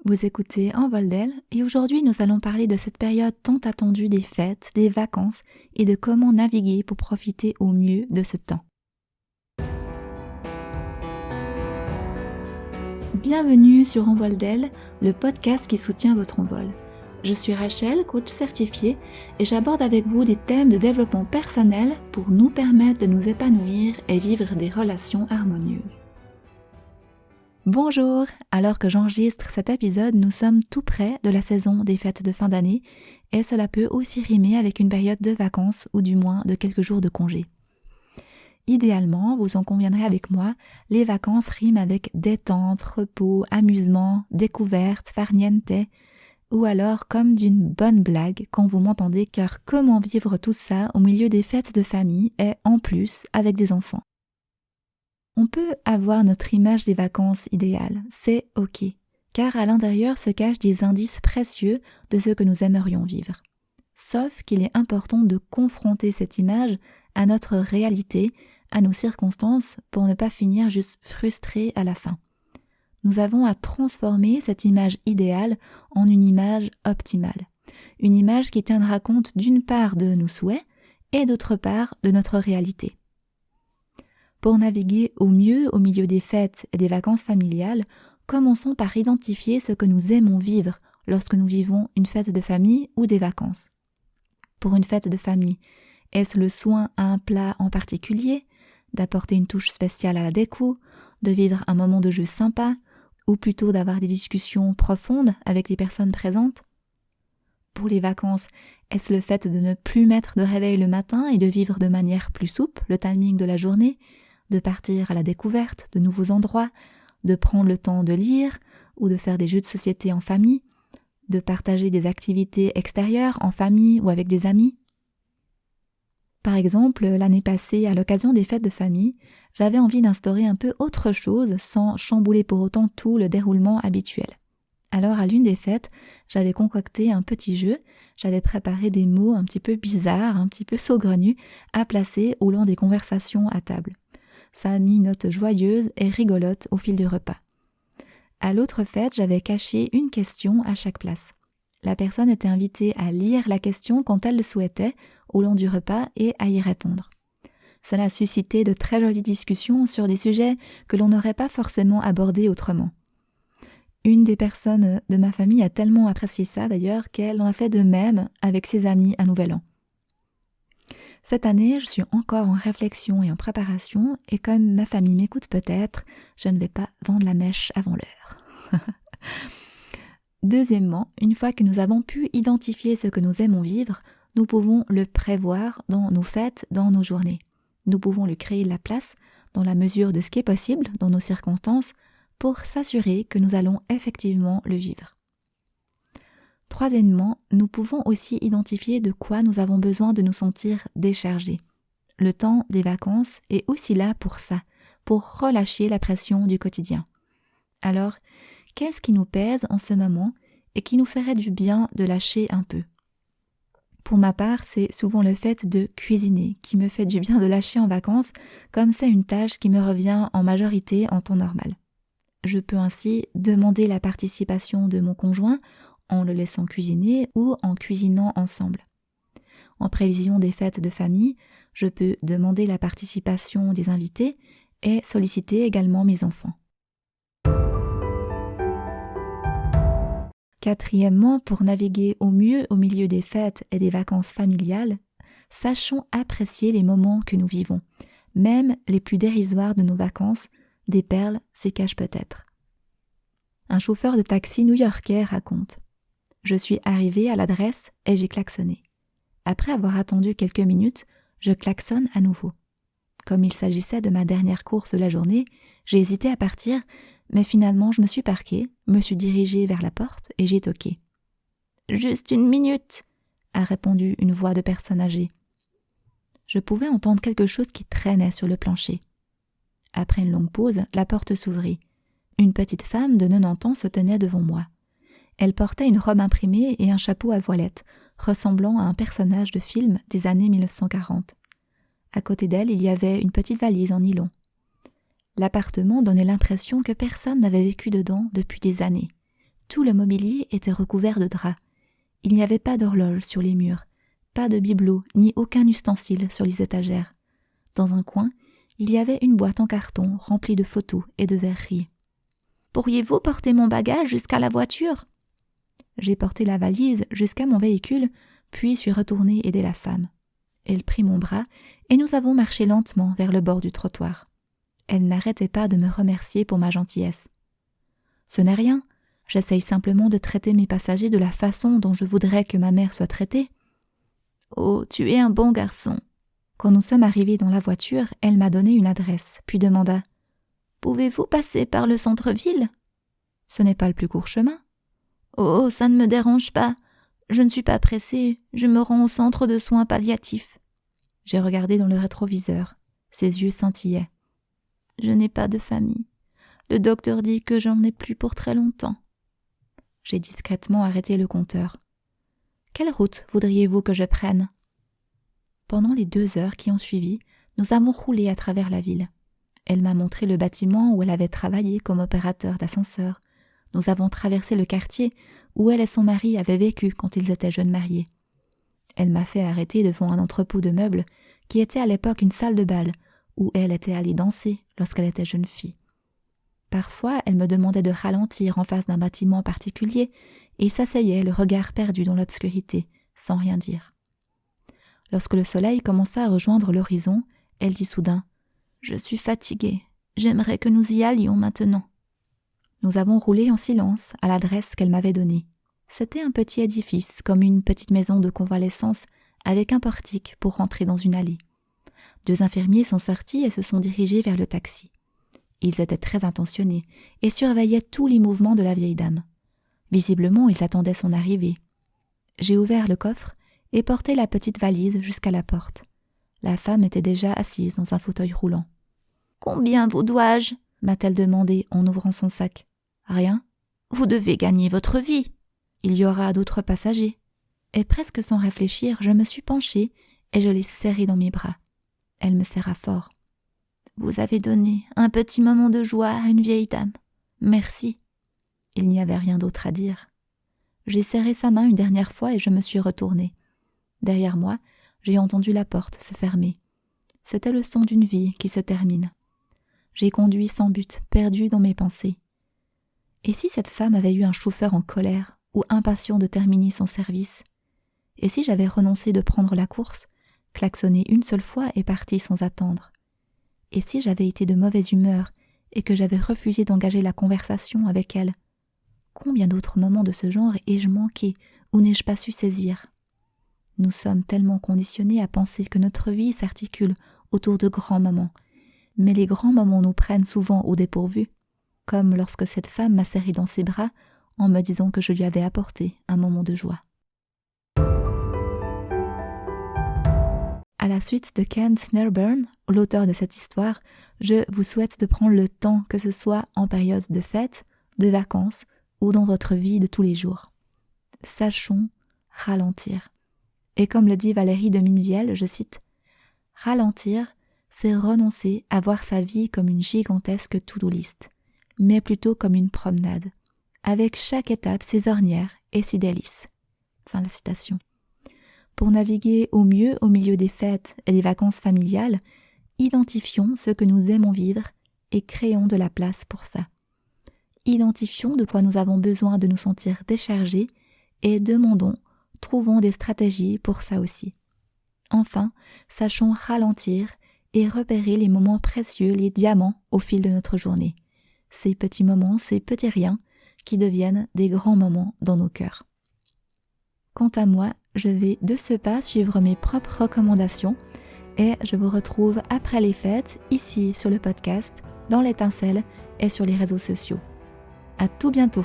Vous écoutez Envol d'elle et aujourd'hui nous allons parler de cette période tant attendue des fêtes, des vacances et de comment naviguer pour profiter au mieux de ce temps. Bienvenue sur Envol d'elle, le podcast qui soutient votre envol. Je suis Rachel, coach certifiée, et j'aborde avec vous des thèmes de développement personnel pour nous permettre de nous épanouir et vivre des relations harmonieuses. Bonjour, alors que j'enregistre cet épisode, nous sommes tout près de la saison des fêtes de fin d'année et cela peut aussi rimer avec une période de vacances ou du moins de quelques jours de congé. Idéalement, vous en conviendrez avec moi, les vacances riment avec détente, repos, amusement, découverte, farniente ou alors comme d'une bonne blague quand vous m'entendez car comment vivre tout ça au milieu des fêtes de famille et en plus avec des enfants. On peut avoir notre image des vacances idéales, c'est ok, car à l'intérieur se cachent des indices précieux de ce que nous aimerions vivre. Sauf qu'il est important de confronter cette image à notre réalité, à nos circonstances, pour ne pas finir juste frustrés à la fin. Nous avons à transformer cette image idéale en une image optimale. Une image qui tiendra compte d'une part de nos souhaits et d'autre part de notre réalité. Pour naviguer au mieux au milieu des fêtes et des vacances familiales, commençons par identifier ce que nous aimons vivre lorsque nous vivons une fête de famille ou des vacances. Pour une fête de famille, est-ce le soin à un plat en particulier, d'apporter une touche spéciale à la déco, de vivre un moment de jeu sympa, ou plutôt d'avoir des discussions profondes avec les personnes présentes? Pour les vacances, est-ce le fait de ne plus mettre de réveil le matin et de vivre de manière plus souple le timing de la journée, de partir à la découverte de nouveaux endroits, de prendre le temps de lire ou de faire des jeux de société en famille, de partager des activités extérieures en famille ou avec des amis? Par exemple, l'année passée, à l'occasion des fêtes de famille, j'avais envie d'instaurer un peu autre chose sans chambouler pour autant tout le déroulement habituel. Alors à l'une des fêtes, j'avais concocté un petit jeu, j'avais préparé des mots un petit peu bizarres, un petit peu saugrenus, à placer au long des conversations à table. Ça a mis une note joyeuse et rigolote au fil du repas. À l'autre fête, j'avais caché une question à chaque place. La personne était invitée à lire la question quand elle le souhaitait au long du repas et à y répondre. Ça a suscité de très jolies discussions sur des sujets que l'on n'aurait pas forcément abordés autrement. Une des personnes de ma famille a tellement apprécié ça d'ailleurs qu'elle en a fait de même avec ses amis à Nouvel An. Cette année, je suis encore en réflexion et en préparation et comme ma famille m'écoute peut-être, je ne vais pas vendre la mèche avant l'heure. Deuxièmement, une fois que nous avons pu identifier ce que nous aimons vivre, nous pouvons le prévoir dans nos fêtes, dans nos journées. Nous pouvons lui créer la place dans la mesure de ce qui est possible dans nos circonstances pour s'assurer que nous allons effectivement le vivre. Troisièmement, nous pouvons aussi identifier de quoi nous avons besoin de nous sentir déchargés. Le temps des vacances est aussi là pour ça, pour relâcher la pression du quotidien. Alors, qu'est-ce qui nous pèse en ce moment et qui nous ferait du bien de lâcher un peu? Pour ma part, c'est souvent le fait de cuisiner qui me fait du bien de lâcher en vacances, comme c'est une tâche qui me revient en majorité en temps normal. Je peux ainsi demander la participation de mon conjoint en le laissant cuisiner ou en cuisinant ensemble. En prévision des fêtes de famille, je peux demander la participation des invités et solliciter également mes enfants. Quatrièmement, pour naviguer au mieux au milieu des fêtes et des vacances familiales, sachons apprécier les moments que nous vivons. Même les plus dérisoires de nos vacances, des perles s'y cachent peut-être. Un chauffeur de taxi new-yorkais raconte: « Je suis arrivé à l'adresse et j'ai klaxonné. Après avoir attendu quelques minutes, je klaxonne à nouveau. Comme il s'agissait de ma dernière course de la journée, j'ai hésité à partir, mais finalement je me suis parquée, me suis dirigée vers la porte et j'ai toqué. « Juste une minute !» a répondu une voix de personne âgée. Je pouvais entendre quelque chose qui traînait sur le plancher. Après une longue pause, la porte s'ouvrit. Une petite femme de 90 ans se tenait devant moi. Elle portait une robe imprimée et un chapeau à voilette, ressemblant à un personnage de film des années 1940. À côté d'elle, il y avait une petite valise en nylon. L'appartement donnait l'impression que personne n'avait vécu dedans depuis des années. Tout le mobilier était recouvert de draps. Il n'y avait pas d'horloge sur les murs, pas de bibelot ni aucun ustensile sur les étagères. Dans un coin, il y avait une boîte en carton remplie de photos et de verreries. « Pourriez-vous porter mon bagage jusqu'à la voiture ?» J'ai porté la valise jusqu'à mon véhicule, puis suis retournée aider la femme. Elle prit mon bras et nous avons marché lentement vers le bord du trottoir. Elle n'arrêtait pas de me remercier pour ma gentillesse. « Ce n'est rien, j'essaye simplement de traiter mes passagers de la façon dont je voudrais que ma mère soit traitée. »« Oh, tu es un bon garçon. » Quand nous sommes arrivés dans la voiture, elle m'a donné une adresse, puis demanda « Pouvez-vous passer par le centre-ville ?»« Ce n'est pas le plus court chemin. »« Oh, ça ne me dérange pas. Je ne suis pas pressée, je me rends au centre de soins palliatifs. » J'ai regardé dans le rétroviseur. Ses yeux scintillaient. « Je n'ai pas de famille. Le docteur dit que j'en ai plus pour très longtemps. » J'ai discrètement arrêté le compteur. « Quelle route voudriez-vous que je prenne ?» Pendant les 2 heures qui ont suivi, nous avons roulé à travers la ville. Elle m'a montré le bâtiment où elle avait travaillé comme opérateur d'ascenseur. Nous avons traversé le quartier où elle et son mari avaient vécu quand ils étaient jeunes mariés. Elle m'a fait arrêter devant un entrepôt de meubles qui était à l'époque une salle de bal où elle était allée danser lorsqu'elle était jeune fille. Parfois, elle me demandait de ralentir en face d'un bâtiment particulier et s'asseyait, le regard perdu dans l'obscurité, sans rien dire. Lorsque le soleil commença à rejoindre l'horizon, elle dit soudain « Je suis fatiguée, j'aimerais que nous y allions maintenant. » Nous avons roulé en silence à l'adresse qu'elle m'avait donnée. C'était un petit édifice, comme une petite maison de convalescence, avec un portique pour rentrer dans une allée. 2 infirmiers sont sortis et se sont dirigés vers le taxi. Ils étaient très intentionnés et surveillaient tous les mouvements de la vieille dame. Visiblement, ils attendaient son arrivée. J'ai ouvert le coffre et porté la petite valise jusqu'à la porte. La femme était déjà assise dans un fauteuil roulant. « Combien vous dois-je » m'a-t-elle demandé en ouvrant son sac. « Rien. Vous devez gagner votre vie. Il y aura d'autres passagers. » Et presque sans réfléchir, je me suis penchée et je l'ai serrée dans mes bras. Elle me serra fort. « Vous avez donné un petit moment de joie à une vieille dame. Merci. » Il n'y avait rien d'autre à dire. J'ai serré sa main une dernière fois et je me suis retournée. Derrière moi, j'ai entendu la porte se fermer. C'était le son d'une vie qui se termine. J'ai conduit sans but, perdu dans mes pensées. Et si cette femme avait eu un chauffeur en colère ou impatient de terminer son service? Et si j'avais renoncé de prendre la course, klaxonné une seule fois et parti sans attendre? Et si j'avais été de mauvaise humeur et que j'avais refusé d'engager la conversation avec elle? Combien d'autres moments de ce genre ai-je manqué ou n'ai-je pas su saisir? Nous sommes tellement conditionnés à penser que notre vie s'articule autour de grands moments, mais les grands moments nous prennent souvent au dépourvu, comme lorsque cette femme m'a serré dans ses bras en me disant que je lui avais apporté un moment de joie. À la suite de Ken Snurburn, l'auteur de cette histoire, je vous souhaite de prendre le temps, que ce soit en période de fête, de vacances ou dans votre vie de tous les jours. Sachons ralentir. Et comme le dit Valérie de Minnevielle, je cite, « Ralentir, c'est renoncer à voir sa vie comme une gigantesque to-do list, mais plutôt comme une promenade, avec chaque étape ses ornières et ses délices. » Fin de la citation. Pour naviguer au mieux au milieu des fêtes et des vacances familiales, identifions ce que nous aimons vivre et créons de la place pour ça. Identifions de quoi nous avons besoin de nous sentir déchargés et trouvons des stratégies pour ça aussi. Enfin, sachons ralentir et repérer les moments précieux, les diamants au fil de notre journée. Ces petits moments, ces petits riens qui deviennent des grands moments dans nos cœurs. Quant à moi, je vais de ce pas suivre mes propres recommandations et je vous retrouve après les fêtes, ici sur le podcast, dans l'étincelle et sur les réseaux sociaux. À tout bientôt!